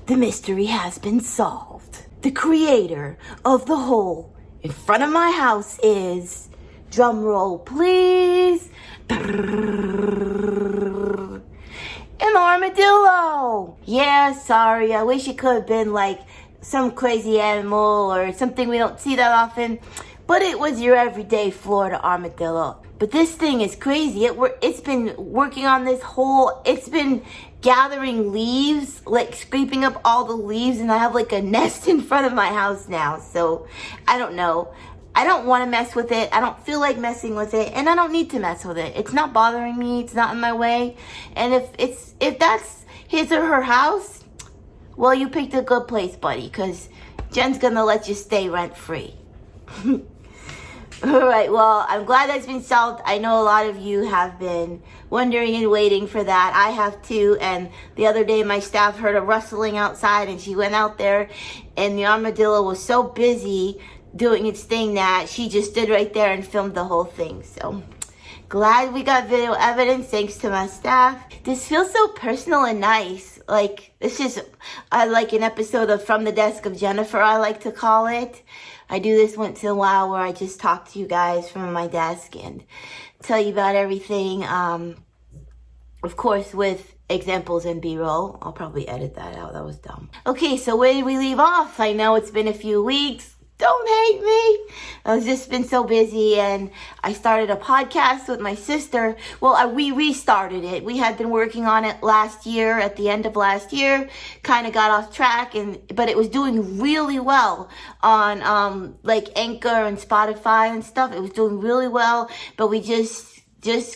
The mystery has been solved. The creator of the hole in front of my house is, drum roll please, an armadillo. Yeah, sorry, I wish it could have been like some crazy animal or something we don't see that often, but it was your everyday Florida armadillo. But this thing is crazy. It's been working on this hole. It's been gathering leaves, like scraping up all the leaves, and I have like a nest in front of my house now. So I don't know. I don't want to mess with it. I don't feel like messing with it, and I don't need to mess with it. It's not bothering me. It's not in my way. And if that's his or her house, well, you picked a good place, buddy, because Jen's gonna let you stay rent free. All right, well, I'm glad that's been solved. I know a lot of you have been wondering and waiting for that. I have too, and the other day my staff heard a rustling outside, and she went out there, and the armadillo was so busy doing its thing that she just stood right there and filmed the whole thing. So glad we got video evidence thanks to my staff. This feels so personal and nice. Like, this is like an episode of From the Desk of Jennifer, I like to call it. I do this once in a while where I just talk to you guys from my desk and tell you about everything. Of course, with examples and B-roll. I'll probably edit that out. That was dumb. Okay, so where did we leave off? I know it's been a few weeks. Don't hate me. I've just been so busy, and I started a podcast with my sister. Well, we restarted it. We had been working on it last year, at the end of last year, kind of got off track, but it was doing really well on like Anchor and Spotify and stuff. It was doing really well, but we just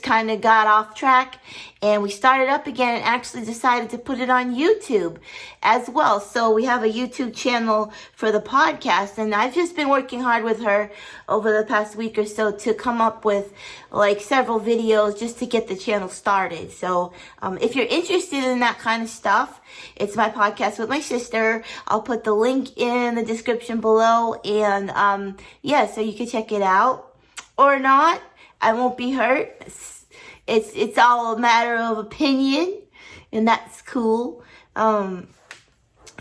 kind of got off track, and we started up again and actually decided to put it on YouTube as well. So we have a YouTube channel for the podcast, and I've just been working hard with her over the past week or so to come up with like several videos just to get the channel started. So if you're interested in that kind of stuff, it's my podcast with my sister. I'll put the link in the description below, and yeah, so you can check it out or not. I won't be hurt. It's all a matter of opinion, and that's cool. So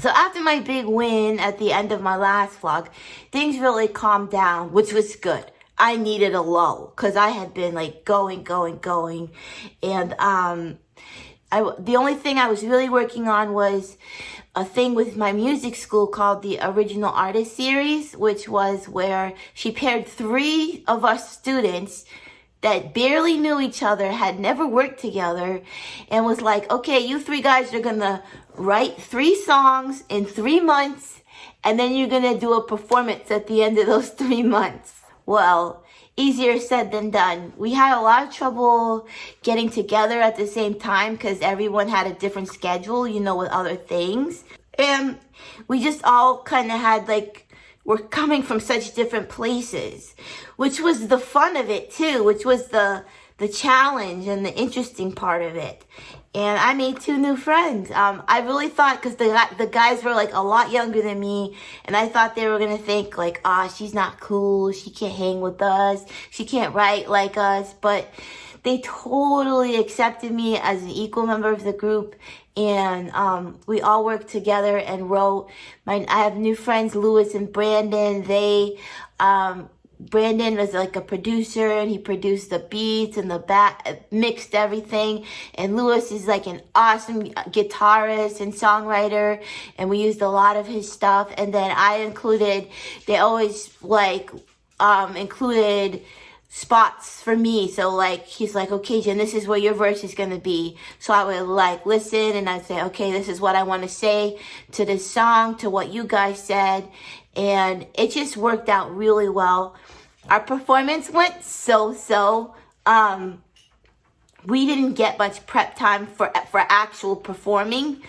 after my big win at the end of my last vlog, things really calmed down, which was good. I needed a lull because I had been like going. And the only thing I was really working on was a thing with my music school called the Original Artist Series, which was where she paired 3 of us students that barely knew each other, had never worked together, and was like, okay, you 3 guys are gonna write 3 songs in 3 months, and then you're gonna do a performance at the end of those 3 months. Well, easier said than done. We had a lot of trouble getting together at the same time because everyone had a different schedule, you know, with other things. And we just all kind of had like, we're coming from such different places, which was the fun of it too, which was the challenge and the interesting part of it. And I made 2 new friends. I really thought, because the guys were like a lot younger than me, and I thought they were going to think like, she's not cool, she can't hang with us, she can't write like us, but they totally accepted me as an equal member of the group, and we all worked together and wrote. I have new friends, Lewis and Brandon. Brandon was like a producer, and he produced the beats and mixed everything. And Lewis is like an awesome guitarist and songwriter, and we used a lot of his stuff. And then they always like included spots for me. So like, he's like, okay, Jen, this is where your verse is going to be. So I would like listen, and I'd say, okay, this is what I want to say to this song, to what you guys said. And it just worked out really well. Our performance went so. We didn't get much prep time for actual performing.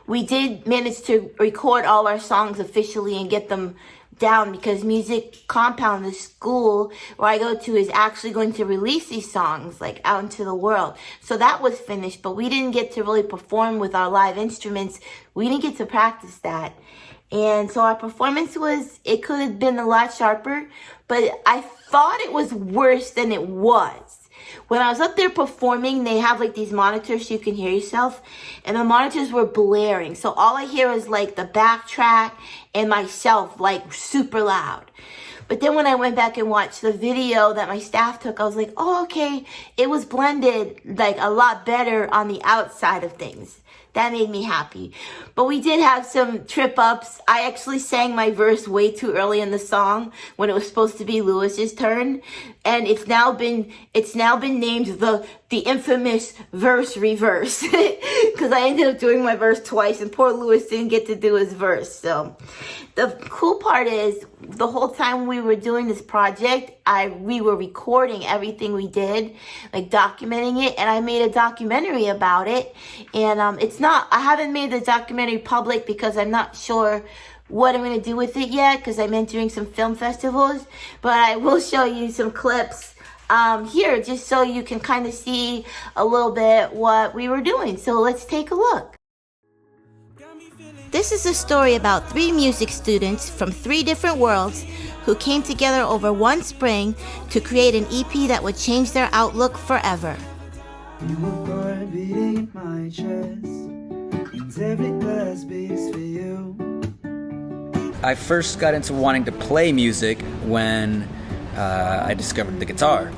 We did manage to record all our songs officially and get them down, because Music Compound, the school where I go to, is actually going to release these songs like out into the world. So that was finished, but we didn't get to really perform with our live instruments. We didn't get to practice that. And so our performance it could have been a lot sharper, but I thought it was worse than it was, when I was up there performing, they have like these monitors so you can hear yourself, and the monitors were blaring. So all I hear is like the backtrack and myself like super loud. But then when I went back and watched the video that my staff took, I was like, oh, okay, it was blended like a lot better on the outside of things. That made me happy. But we did have some trip ups. I actually sang my verse way too early in the song when it was supposed to be Lewis's turn. And it's now been named the infamous verse reverse. Because I ended up doing my verse twice and poor Lewis didn't get to do his verse. So the cool part is the whole time we were doing this project, we were recording everything we did, like documenting it, and I made a documentary about it. And I haven't made the documentary public because I'm not sure what I'm going to do with it yet, because I'm entering some film festivals, but I will show you some clips here just so you can kind of see a little bit what we were doing. So let's take a look. This is a story about 3 music students from 3 different worlds who came together over one spring to create an EP that would change their outlook forever. You were born beating my chest, and every glass beats for you. I first got into wanting to play music when I discovered the guitar.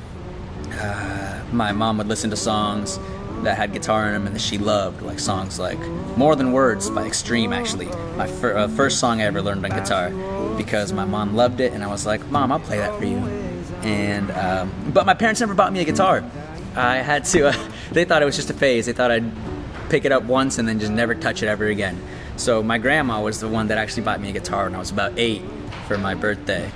My mom would listen to songs that had guitar in them and that she loved, like songs like More Than Words by Extreme, actually. My first song I ever learned on guitar, because my mom loved it and I was like, Mom, I'll play that for you. And but my parents never bought me a guitar. I had to, they thought it was just a phase. They thought I'd pick it up once and then just never touch it ever again. So my grandma was the one that actually bought me a guitar when I was about 8 for my birthday.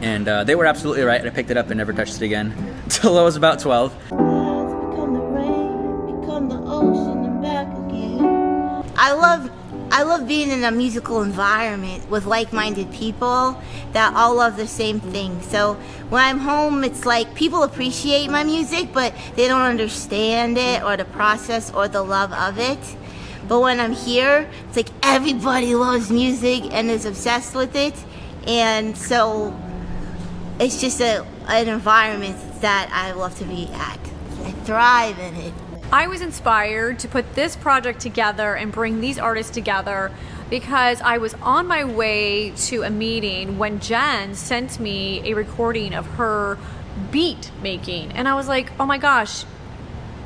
And they were absolutely right. I picked it up and never touched it again until I was about 12. Become the rain, become the ocean and back again. I love being in a musical environment with like-minded people that all love the same thing. So when I'm home, it's like people appreciate my music, but they don't understand it or the process or the love of it. But when I'm here, it's like everybody loves music and is obsessed with it. And so it's just an environment that I love to be at. I thrive in it. I was inspired to put this project together and bring these artists together because I was on my way to a meeting when Jen sent me a recording of her beat making. And I was like, oh my gosh,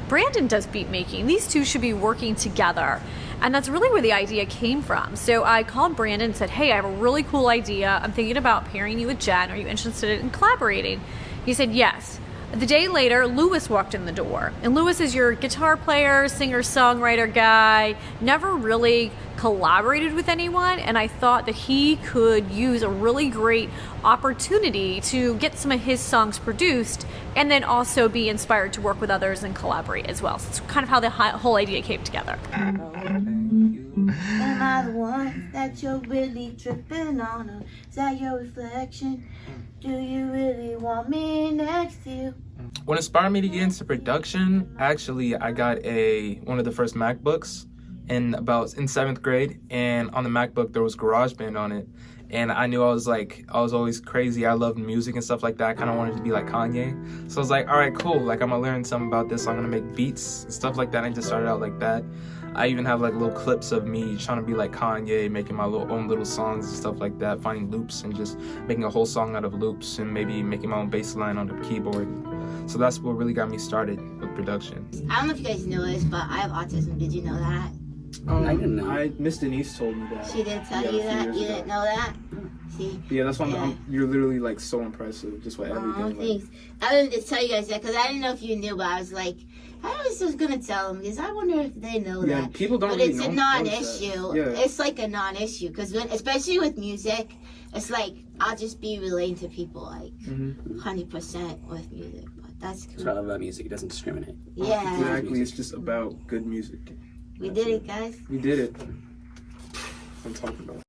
Brandon does beat making. These two should be working together. And that's really where the idea came from. So I called Brandon and said, hey, I have a really cool idea. I'm thinking about pairing you with Jen. Are you interested in collaborating? He said, yes. The day later, Lewis walked in the door. And Lewis is your guitar player, singer, songwriter guy, never really collaborated with anyone. And I thought that he could use a really great opportunity to get some of his songs produced and then also be inspired to work with others and collaborate as well. So it's kind of how the whole idea came together. Am I the one that you're really tripping on? Or is that your reflection? Do you really want me next to you? What inspired me to get into production, actually, I got one of the first MacBooks in 7th grade, and on the MacBook there was GarageBand on it, and I knew I was always crazy. I loved music and stuff like that. I kind of wanted to be like Kanye, so I was like, all right, cool. Like, I'm gonna learn something about this. So I'm gonna make beats and stuff like that. I just started out like that. I even have like little clips of me trying to be like Kanye, making my own little songs and stuff like that, finding loops and just making a whole song out of loops and maybe making my own bass line on the keyboard. So that's what really got me started with production. I don't know if you guys know this, but I have autism. Did you know that? I didn't know. Miss Denise told me that. She did tell you that? You didn't know that? See? Yeah, that's why you're literally like so impressive just with everything. Oh, thanks. I wanted to tell you guys that because I didn't know if you knew, but I was like, I was just gonna tell them because I wonder if they know that. Yeah, people don't but really it's know. A non-issue. Yeah. It's like a non-issue because especially with music, it's like I'll just be relating to people like 100% with music. But that's cool. That's what I love about music. It doesn't discriminate. Yeah. Exactly. It's just about good music. We did it, guys. We did it. I'm talking about.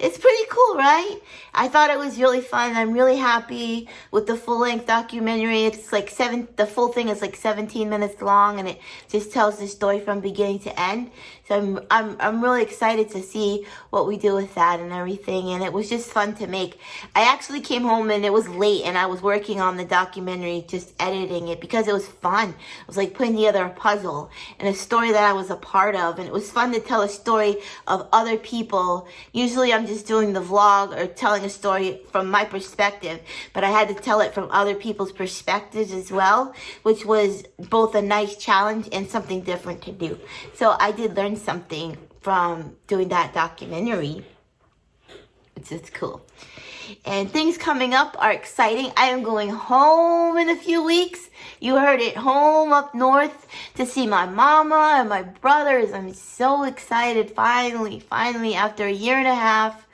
It's pretty cool, right? I thought it was really fun. I'm really happy with the full-length documentary. It's like the full thing is like 17 minutes long, and it just tells the story from beginning to end. So I'm really excited to see what we do with that and everything. And it was just fun to make. I actually came home and it was late, and I was working on the documentary, just editing it, because it was fun. It was like putting together a puzzle and a story that I was a part of, and it was fun to tell a story of other people. Usually I'm just doing the vlog or telling a story from my perspective, but I had to tell it from other people's perspectives as well, which was both a nice challenge and something different to do. So I did learn something from doing that documentary. It's just cool. And things coming up are exciting. I am going home in a few weeks. You heard it, home up north to see my mama and my brothers. I'm so excited. Finally, after a year and a half.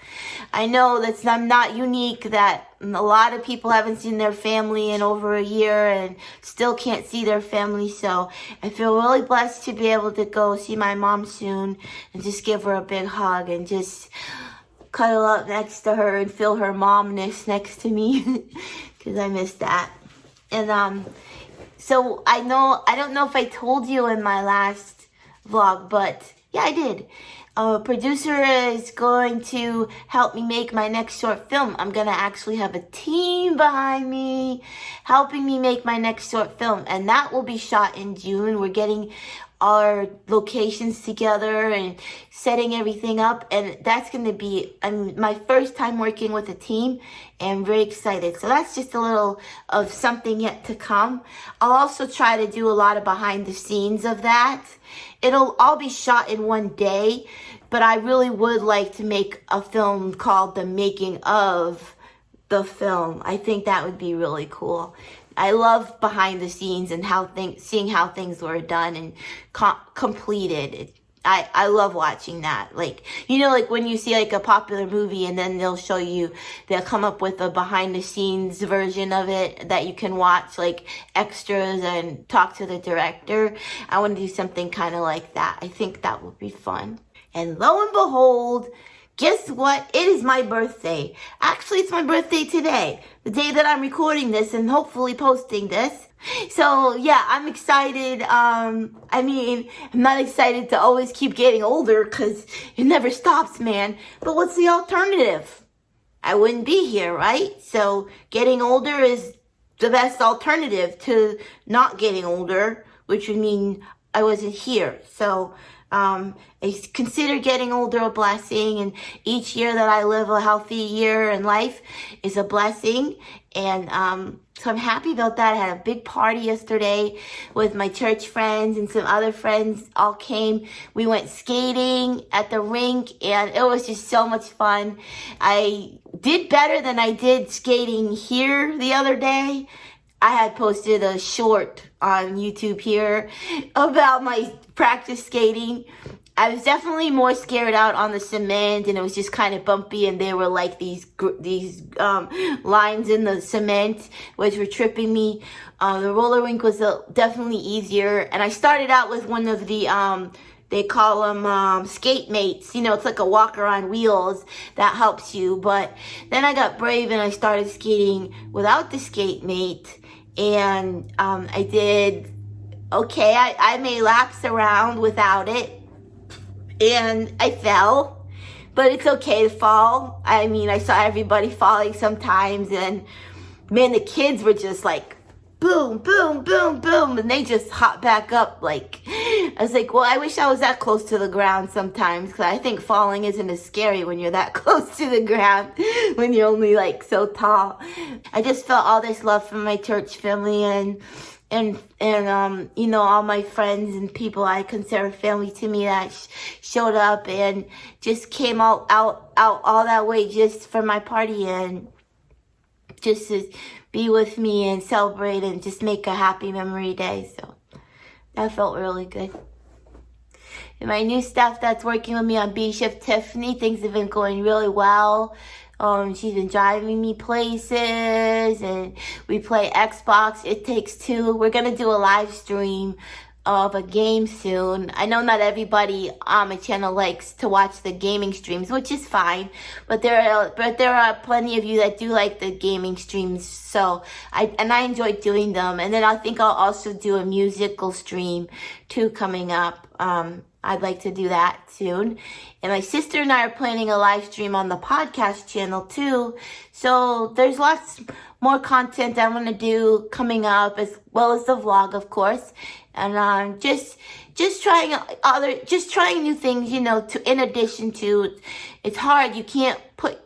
I know I'm not unique, that a lot of people haven't seen their family in over a year and still can't see their family. So I feel really blessed to be able to go see my mom soon and just give her a big hug and just cuddle up next to her and feel her momness next to me, because I miss that. And so I don't know if I told you in my last vlog, but yeah, I did. A producer is going to help me make my next short film. I'm going to actually have a team behind me helping me make my next short film, and that will be shot in June. We're getting our locations together and setting everything up, and that's going to be my first time working with a team, and I'm very excited. So that's just a little of something yet to come. I'll also try to do a lot of behind the scenes of that. It'll all be shot in one day, but I really would like to make a film called The Making of the Film. I think that would be really cool. I love behind the scenes and seeing how things were done and completed. I love watching that. Like, you know, like when you see like a popular movie and then they'll come up with a behind the scenes version of it that you can watch, like extras, and talk to the director. I want to do something kind of like that. I think that would be fun. And lo and behold, guess what? It is my birthday. Actually, it's my birthday today, the day that I'm recording this and hopefully posting this. So yeah, I'm excited. I'm not excited to always keep getting older, because it never stops, man. But what's the alternative? I wouldn't be here, right? So getting older is the best alternative to not getting older, which would mean I wasn't here. So I consider getting older a blessing, and each year that I live a healthy year in life is a blessing. And so I'm happy about that. I had a big party yesterday with my church friends, and some other friends all came. We went skating at the rink, and it was just so much fun. I did better than I did skating here the other day. I had posted a short on YouTube here about my practice skating. I was definitely more scared out on the cement, and it was just kind of bumpy, and there were like these lines in the cement which were tripping me. The roller rink was definitely easier, and I started out with one of the they call them skate mates. You know, it's like a walker on wheels that helps you. But then I got brave and I started skating without the skate mate. And I did okay. I made laps around without it. And I fell. But it's okay to fall. I mean, I saw everybody falling sometimes. And man, the kids were just like, boom, boom, boom, boom, and they just hop back up. Like, I was like, well, I wish I was that close to the ground sometimes, because I think falling isn't as scary when you're that close to the ground, when you're only like so tall. I just felt all this love from my church family, and you know, all my friends and people I consider family to me that showed up and just came out all that way just for my party, and just to be with me and celebrate and just make a happy memory day. So that felt really good. And my new staff that's working with me on B Shift, Tiffany, things have been going really well. She's been driving me places, and we play Xbox. It Takes Two. We're gonna do a live stream of a game soon. I know not everybody on my channel likes to watch the gaming streams, which is fine, but there are plenty of you that do like the gaming streams. So I enjoy doing them. And then I think I'll also do a musical stream too coming up. I'd like to do that soon. And my sister and I are planning a live stream on the podcast channel too. So there's lots more content I want to do coming up, as well as the vlog, of course. And just trying new things, you know, in addition to, it's hard. You can't put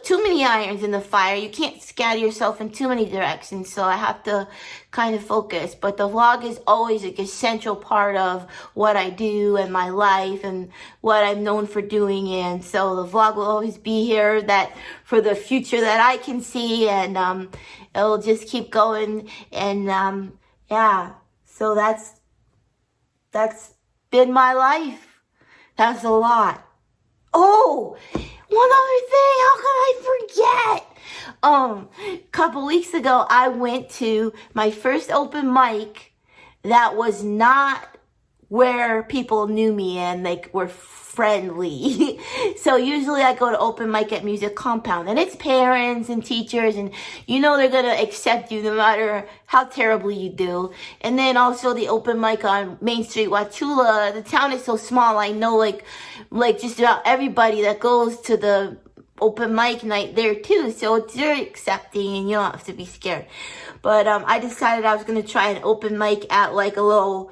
too many irons in the fire. You can't scatter yourself in too many directions. So I have to kind of focus. But the vlog is always like a central part of what I do and my life and what I'm known for doing. And so the vlog will always be here, that for the future that I can see, and it'll just keep going. And yeah, so that's been my life. That's a lot. Oh, one other thing, how could I forget? A couple weeks ago, I went to my first open mic that was not where people knew me and like were friendly. So usually I go to open mic at Music Compound, and it's parents and teachers, and you know they're gonna accept you no matter how terribly you do. And then also the open mic on Main Street, Wauchula. The town is so small, I know like just about everybody that goes to the open mic night there too, so it's very accepting and you don't have to be scared. But I decided I was gonna try an open mic at like a little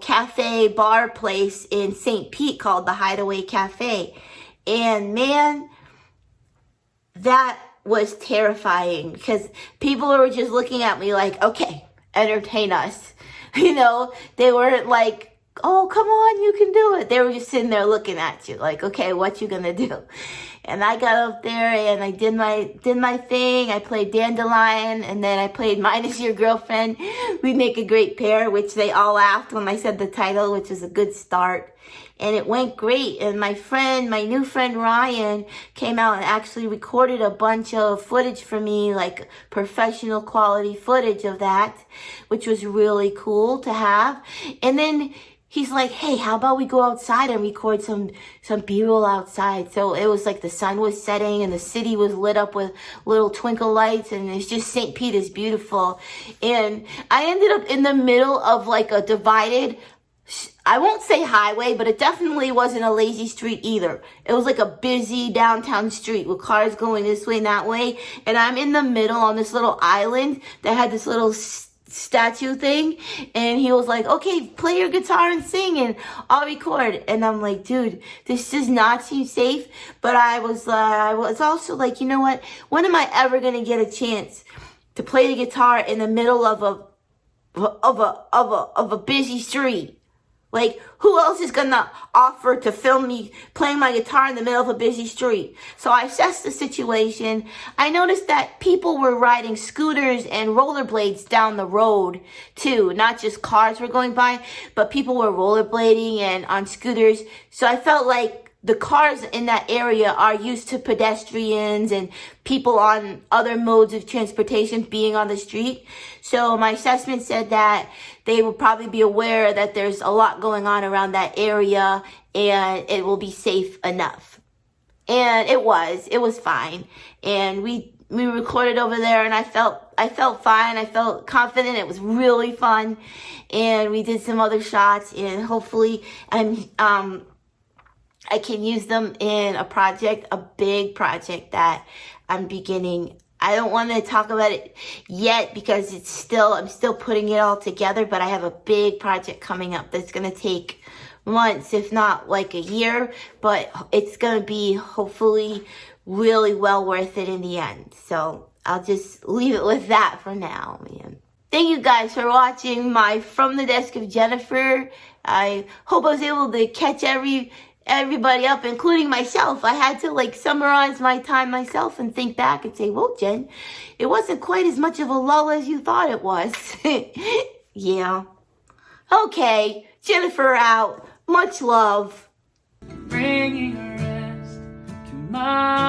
cafe bar place in St. Pete called the Hideaway Cafe. And man, that was terrifying, because people were just looking at me like, okay, entertain us. You know, they weren't like, oh, come on, you can do it. They were just sitting there looking at you like, okay, what you gonna do? And I got up there and I did my thing. I played Dandelion, and then I played Mine Is Your Girlfriend. We make a great pair, which they all laughed when I said the title, which was a good start. And it went great. And my new friend Ryan came out and actually recorded a bunch of footage for me, like professional quality footage of that, which was really cool to have. And then he's like, hey, how about we go outside and record some B-roll outside? So it was like the sun was setting and the city was lit up with little twinkle lights, and it's just St. Pete is beautiful. And I ended up in the middle of like a divided, I won't say highway, but it definitely wasn't a lazy street either. It was like a busy downtown street with cars going this way and that way. And I'm in the middle on this little island that had this little statue thing, and he was like, okay, play your guitar and sing and I'll record. And I'm like, dude, this does not seem safe. But I was also like, you know what, when am I ever gonna get a chance to play the guitar in the middle of a busy street? Like, who else is gonna offer to film me playing my guitar in the middle of a busy street? So I assessed the situation. I noticed that people were riding scooters and rollerblades down the road too. Not just cars were going by, but people were rollerblading and on scooters. So I felt like the cars in that area are used to pedestrians and people on other modes of transportation being on the street. So my assessment said that they will probably be aware that there's a lot going on around that area and it will be safe enough. And it was fine. And we recorded over there, and I felt fine. I felt confident. It was really fun. And we did some other shots, and hopefully I can use them in a big project that I'm beginning. I don't want to talk about it yet because I'm still putting it all together, but I have a big project coming up that's going to take months, if not like a year, but it's going to be hopefully really well worth it in the end. So I'll just leave it with that for now, man. Thank you guys for watching my From the Desk of Jennifer. I hope I was able to catch everybody up, including myself. I had to summarize my time myself and think back and say, well, Jen, it wasn't quite as much of a lull as you thought it was. Yeah. Okay, Jennifer out. Much love. Bringing a rest to my